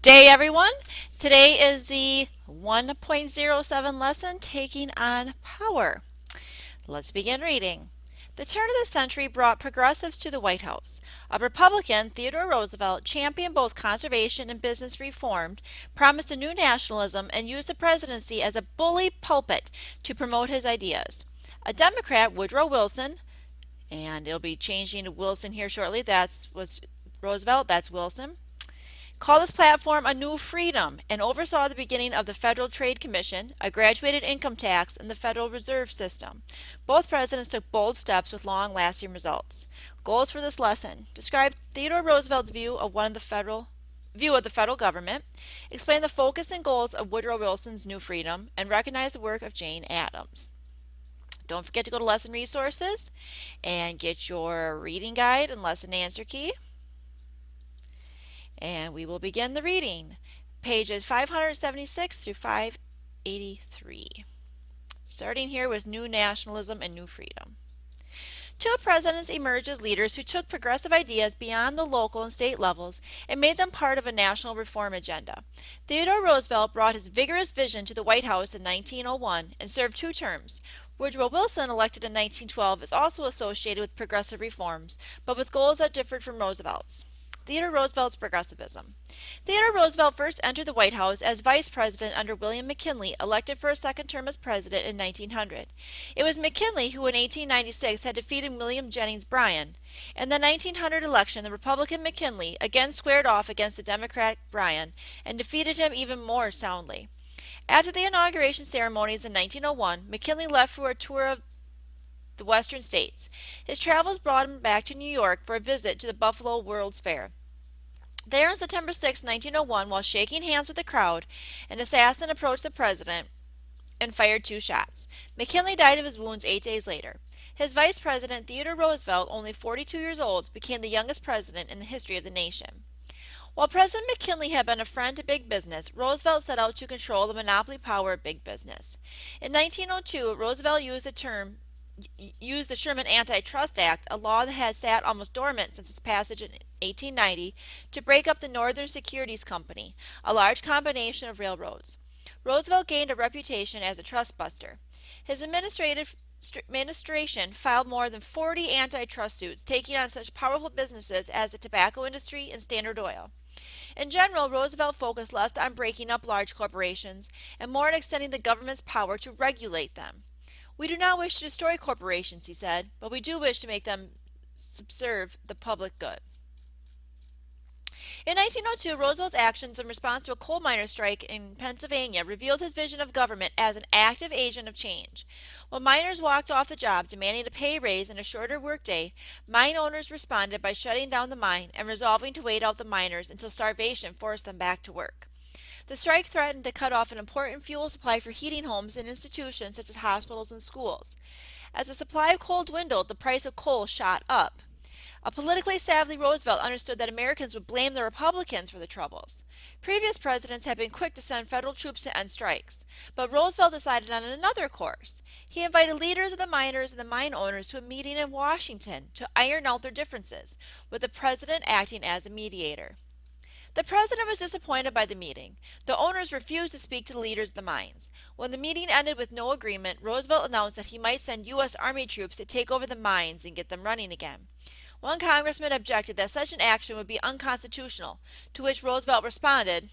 day, everyone. Today is the 1.07 lesson taking on power. Let's begin reading. The turn of the century brought progressives to the White House. A Republican, Theodore Roosevelt, championed both conservation and business reform, promised a new nationalism, and used the presidency as a bully pulpit to promote his ideas. A Democrat, Woodrow Wilson, and it'll be changing to Wilson here shortly. Was Roosevelt, that's Wilson, called his platform a new freedom and oversaw the beginning of the Federal Trade Commission, a graduated income tax, and the Federal Reserve System. Both presidents took bold steps with long-lasting results. Goals for this lesson: describe Theodore Roosevelt's view of the federal government, explain the focus and goals of Woodrow Wilson's New Freedom, and recognize the work of Jane Addams. Don't forget to go to lesson resources and get your reading guide and lesson answer key. And we will begin the reading. Pages 576 through 583. Starting here with New Nationalism and New Freedom. Two presidents emerged as leaders who took progressive ideas beyond the local and state levels and made them part of a national reform agenda. Theodore Roosevelt brought his vigorous vision to the White House in 1901 and served 2 terms. Woodrow Wilson, elected in 1912, is also associated with progressive reforms, but with goals that differed from Roosevelt's. Theodore Roosevelt's progressivism. Theodore Roosevelt first entered the White House as vice president under William McKinley, elected for a second term as president in 1900. It was McKinley who in 1896 had defeated William Jennings Bryan. In the 1900 election, the Republican McKinley again squared off against the Democrat Bryan and defeated him even more soundly. After the inauguration ceremonies in 1901, McKinley left for a tour of the western states. His travels brought him back to New York for a visit to the Buffalo World's Fair. There on September 6, 1901, while shaking hands with the crowd, an assassin approached the president and fired 2 shots. McKinley died of his wounds 8 days later. His vice president, Theodore Roosevelt, only 42 years old, became the youngest president in the history of the nation. While President McKinley had been a friend to big business, Roosevelt set out to control the monopoly power of big business. In 1902, Roosevelt used the Sherman Antitrust Act, a law that had sat almost dormant since its passage in 1890, to break up the Northern Securities Company, a large combination of railroads. Roosevelt gained a reputation as a trust buster. His administration filed more than 40 antitrust suits, taking on such powerful businesses as the tobacco industry and Standard Oil. In general, Roosevelt focused less on breaking up large corporations and more on extending the government's power to regulate them. "We do not wish to destroy corporations," he said, "but we do wish to make them subserve the public good." In 1902, Roosevelt's actions in response to a coal miners' strike in Pennsylvania revealed his vision of government as an active agent of change. When miners walked off the job demanding a pay raise and a shorter workday, mine owners responded by shutting down the mine and resolving to wait out the miners until starvation forced them back to work. The strike threatened to cut off an important fuel supply for heating homes and institutions such as hospitals and schools. As the supply of coal dwindled, the price of coal shot up. A politically savvy Roosevelt understood that Americans would blame the Republicans for the troubles. Previous presidents had been quick to send federal troops to end strikes, but Roosevelt decided on another course. He invited leaders of the miners and the mine owners to a meeting in Washington to iron out their differences, with the president acting as a mediator. The president was disappointed by the meeting. The owners refused to speak to the leaders of the mines. When the meeting ended with no agreement, Roosevelt announced that he might send U.S. Army troops to take over the mines and get them running again. One congressman objected that such an action would be unconstitutional, to which Roosevelt responded,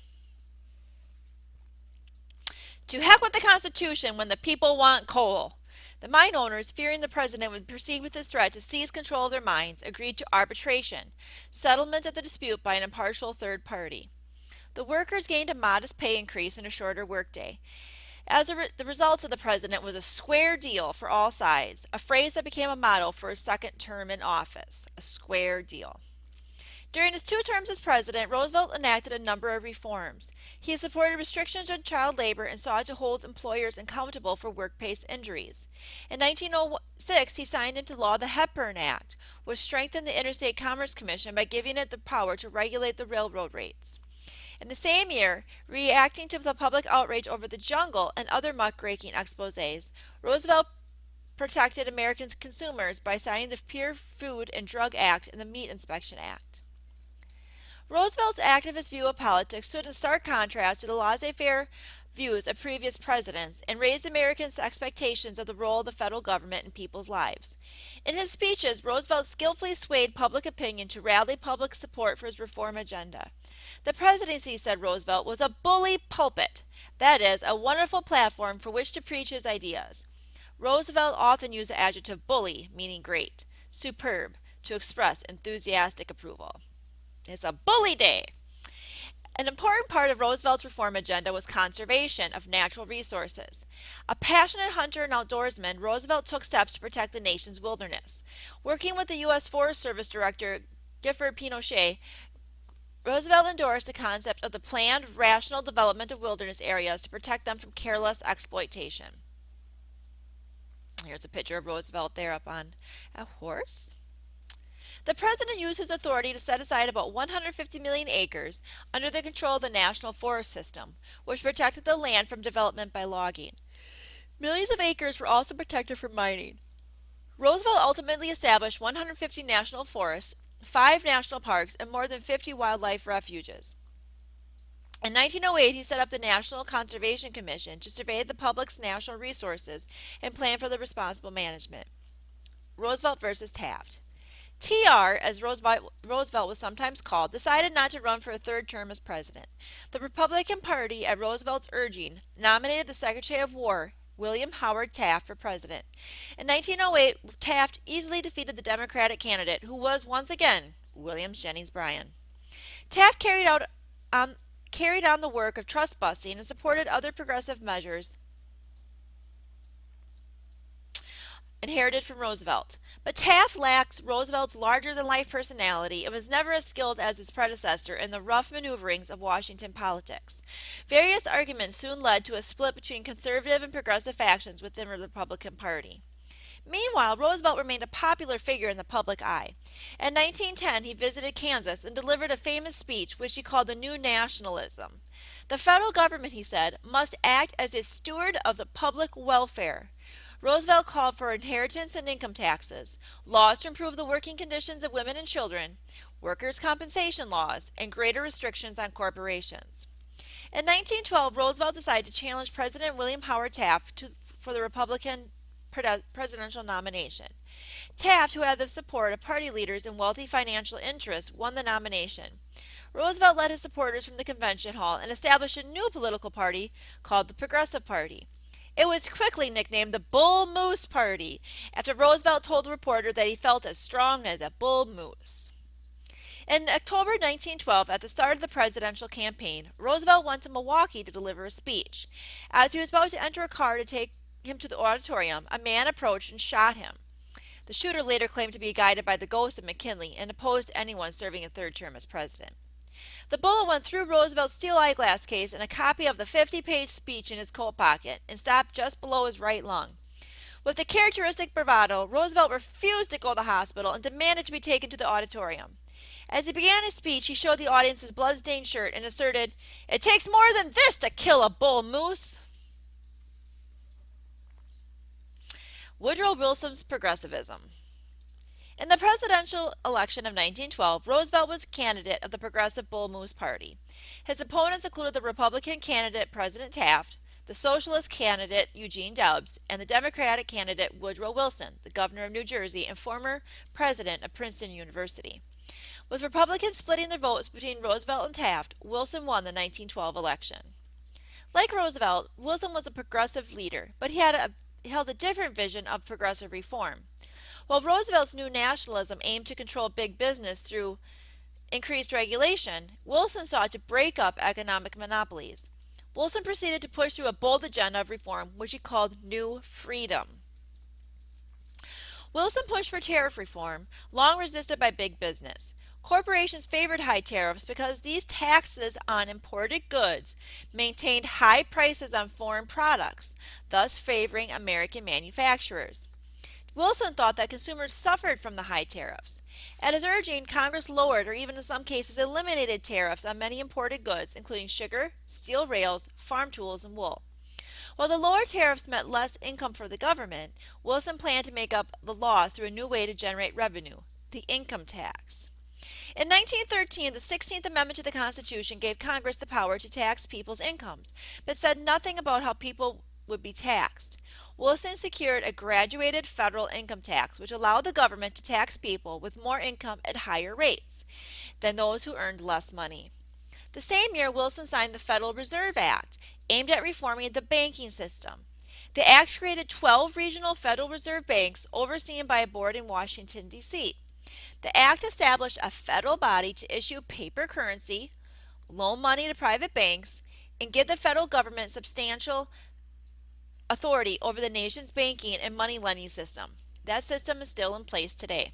"To heck with the Constitution when the people want coal." The mine owners, fearing the president would proceed with his threat to seize control of their mines, agreed to arbitration, settlement of the dispute by an impartial third party. The workers gained a modest pay increase and a shorter workday. The result of the president was a square deal for all sides, a phrase that became a motto for his second term in office, a square deal. During his 2 terms as president, Roosevelt enacted a number of reforms. He supported restrictions on child labor and sought to hold employers accountable for workplace injuries. In 1906, he signed into law the Hepburn Act, which strengthened the Interstate Commerce Commission by giving it the power to regulate the railroad rates. In the same year, reacting to the public outrage over the jungle and other muckraking exposés, Roosevelt protected American consumers by signing the Pure Food and Drug Act and the Meat Inspection Act. Roosevelt's activist view of politics stood in stark contrast to the laissez-faire views of previous presidents and raised Americans' expectations of the role of the federal government in people's lives. In his speeches, Roosevelt skillfully swayed public opinion to rally public support for his reform agenda. The presidency, said Roosevelt, was a bully pulpit, that is, a wonderful platform for which to preach his ideas. Roosevelt often used the adjective bully, meaning great, superb, to express enthusiastic approval. It's a bully day! An important part of Roosevelt's reform agenda was conservation of natural resources. A passionate hunter and outdoorsman, Roosevelt took steps to protect the nation's wilderness. Working with the U.S. Forest Service Director Gifford Pinchot, Roosevelt endorsed the concept of the planned, rational development of wilderness areas to protect them from careless exploitation. Here's a picture of Roosevelt there up on a horse. The president used his authority to set aside about 150 million acres under the control of the National Forest System, which protected the land from development by logging. Millions of acres were also protected from mining. Roosevelt ultimately established 150 national forests, 5 national parks, and more than 50 wildlife refuges. In 1908, he set up the National Conservation Commission to survey the public's natural resources and plan for the responsible management. Roosevelt versus Taft. TR, as Roosevelt was sometimes called, decided not to run for a third term as president. The Republican Party, at Roosevelt's urging, nominated the Secretary of War, William Howard Taft, for president. In 1908, Taft easily defeated the Democratic candidate, who was, once again, William Jennings Bryan. Taft carried on the work of trust busting and supported other progressive measures inherited from Roosevelt. But Taft lacks Roosevelt's larger-than-life personality and was never as skilled as his predecessor in the rough maneuverings of Washington politics. Various arguments soon led to a split between conservative and progressive factions within the Republican Party. Meanwhile, Roosevelt remained a popular figure in the public eye. In 1910, he visited Kansas and delivered a famous speech which he called the New Nationalism. The federal government, he said, must act as a steward of the public welfare. Roosevelt called for inheritance and income taxes, laws to improve the working conditions of women and children, workers' compensation laws, and greater restrictions on corporations. In 1912, Roosevelt decided to challenge President William Howard Taft for the Republican presidential nomination. Taft, who had the support of party leaders and wealthy financial interests, won the nomination. Roosevelt led his supporters from the convention hall and established a new political party called the Progressive Party. It was quickly nicknamed the Bull Moose Party, after Roosevelt told the reporter that he felt as strong as a bull moose. In October 1912, at the start of the presidential campaign, Roosevelt went to Milwaukee to deliver a speech. As he was about to enter a car to take him to the auditorium, a man approached and shot him. The shooter later claimed to be guided by the ghost of McKinley and opposed anyone serving a third term as president. The bullet went through Roosevelt's steel eyeglass case and a copy of the 50-page speech in his coat pocket and stopped just below his right lung. With the characteristic bravado, Roosevelt refused to go to the hospital and demanded to be taken to the auditorium. As he began his speech, he showed the audience his blood-stained shirt and asserted, "It takes more than this to kill a bull moose." Woodrow Wilson's progressivism. In the presidential election of 1912, Roosevelt was a candidate of the Progressive Bull Moose Party. His opponents included the Republican candidate President Taft, the Socialist candidate Eugene Debs, and the Democratic candidate Woodrow Wilson, the governor of New Jersey and former president of Princeton University. With Republicans splitting their votes between Roosevelt and Taft, Wilson won the 1912 election. Like Roosevelt, Wilson was a progressive leader, but he held a different vision of progressive reform. While Roosevelt's new nationalism aimed to control big business through increased regulation, Wilson sought to break up economic monopolies. Wilson proceeded to push through a bold agenda of reform, which he called New Freedom. Wilson pushed for tariff reform, long resisted by big business. Corporations favored high tariffs because these taxes on imported goods maintained high prices on foreign products, thus favoring American manufacturers. Wilson thought that consumers suffered from the high tariffs. At his urging, Congress lowered or even in some cases eliminated tariffs on many imported goods, including sugar, steel rails, farm tools, and wool. While the lower tariffs meant less income for the government, Wilson planned to make up the loss through a new way to generate revenue, the income tax. In 1913, the 16th Amendment to the Constitution gave Congress the power to tax people's incomes, but said nothing about how people would be taxed. Wilson secured a graduated federal income tax, which allowed the government to tax people with more income at higher rates than those who earned less money. The same year, Wilson signed the Federal Reserve Act, aimed at reforming the banking system. The act created 12 regional Federal Reserve banks overseen by a board in Washington, D.C. The act established a federal body to issue paper currency, loan money to private banks, and give the federal government substantial authority over the nation's banking and money lending system. That system is still in place today.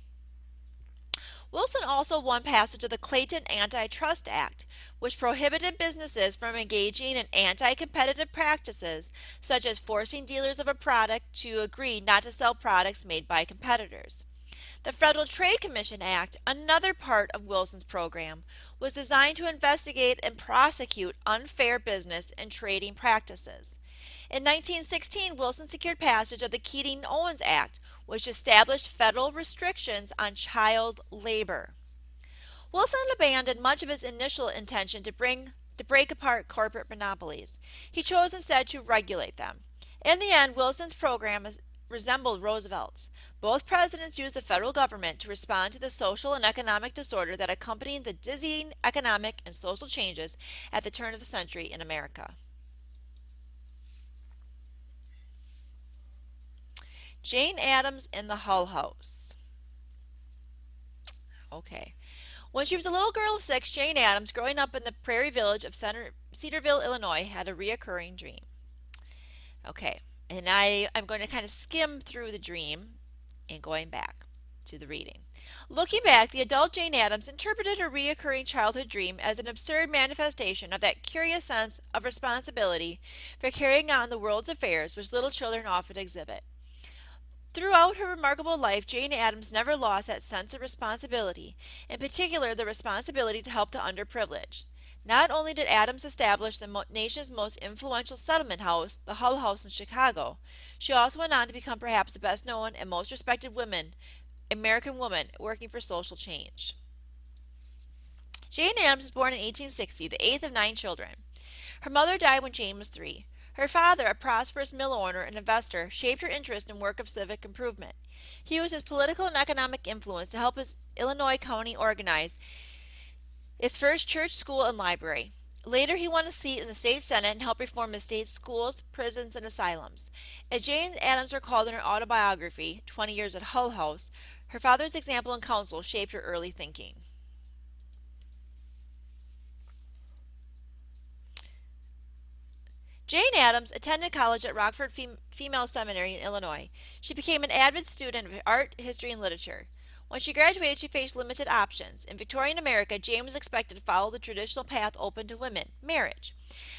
Wilson also won passage of the Clayton Antitrust Act, which prohibited businesses from engaging in anti-competitive practices, such as forcing dealers of a product to agree not to sell products made by competitors. The Federal Trade Commission Act, another part of Wilson's program, was designed to investigate and prosecute unfair business and trading practices. In 1916, Wilson secured passage of the Keating-Owens Act, which established federal restrictions on child labor. Wilson abandoned much of his initial intention to break apart corporate monopolies. He chose instead to regulate them. In the end, Wilson's program resembled Roosevelt's. Both presidents used the federal government to respond to the social and economic disorder that accompanied the dizzying economic and social changes at the turn of the century in America. Jane Addams in the Hull House. Okay. When she was a little girl of 6, Jane Addams, growing up in the prairie village of Cedarville, Illinois, had a reoccurring dream. Okay, and I'm going to kind of skim through the dream and going back to the reading. Looking back, the adult Jane Addams interpreted her reoccurring childhood dream as an absurd manifestation of that curious sense of responsibility for carrying on the world's affairs which little children often exhibit. Throughout her remarkable life, Jane Addams never lost that sense of responsibility, in particular the responsibility to help the underprivileged. Not only did Addams establish the nation's most influential settlement house, the Hull House in Chicago, she also went on to become perhaps the best known and most respected American woman working for social change. Jane Addams was born in 1860, the eighth of 9 children. Her mother died when Jane was 3. Her father, a prosperous mill owner and investor, shaped her interest in work of civic improvement. He used his political and economic influence to help his Illinois county organize its first church, school, and library. Later, he won a seat in the state senate and helped reform the state's schools, prisons, and asylums. As Jane Addams recalled in her autobiography, 20 Years at Hull House, her father's example and counsel shaped her early thinking. Jane Addams attended college at Rockford Female Seminary in Illinois. She became an avid student of art, history, and literature. When she graduated, she faced limited options. In Victorian America, Jane was expected to follow the traditional path open to women, marriage.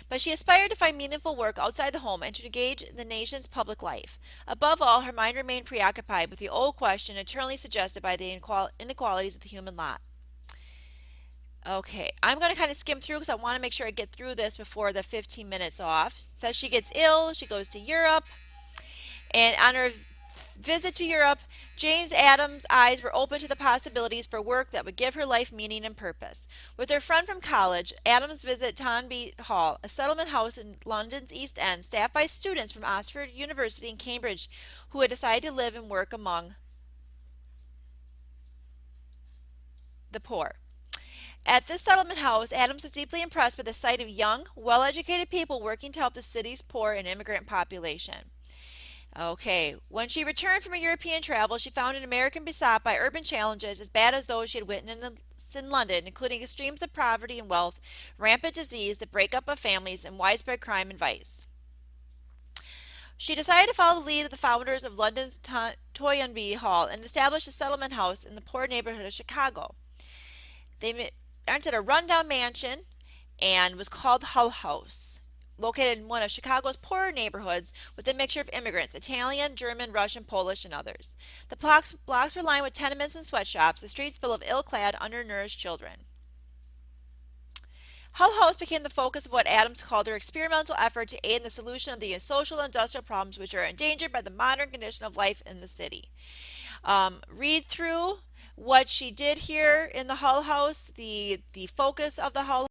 But she aspired to find meaningful work outside the home and to engage in the nation's public life. Above all, her mind remained preoccupied with the old question eternally suggested by the inequalities of the human lot. Okay, I'm going to kind of skim through because I want to make sure I get through this before the 15 minutes off. It says she gets ill, she goes to Europe, and on her visit to Europe, Jane Addams' eyes were open to the possibilities for work that would give her life meaning and purpose. With her friend from college, Addams visited Tonby Hall, a settlement house in London's East End, staffed by students from Oxford University and Cambridge who had decided to live and work among the poor. At this settlement house, Addams was deeply impressed by the sight of young, well-educated people working to help the city's poor and immigrant population. Okay, when she returned from her European travel, she found an American beset by urban challenges as bad as those she had witnessed in London, including extremes of poverty and wealth, rampant disease, the breakup of families, and widespread crime and vice. She decided to follow the lead of the founders of London's Toynbee Hall and established a settlement house in the poor neighborhood of Chicago. They rented a rundown mansion and was called Hull House, located in one of Chicago's poorer neighborhoods with a mixture of immigrants, Italian, German, Russian, Polish, and others. The blocks were lined with tenements and sweatshops, the streets full of ill-clad, undernourished children. Hull House became the focus of what Addams called her experimental effort to aid in the solution of the social and industrial problems which are endangered by the modern condition of life in the city. Read through What she did here in the Hull House, the focus of the Hull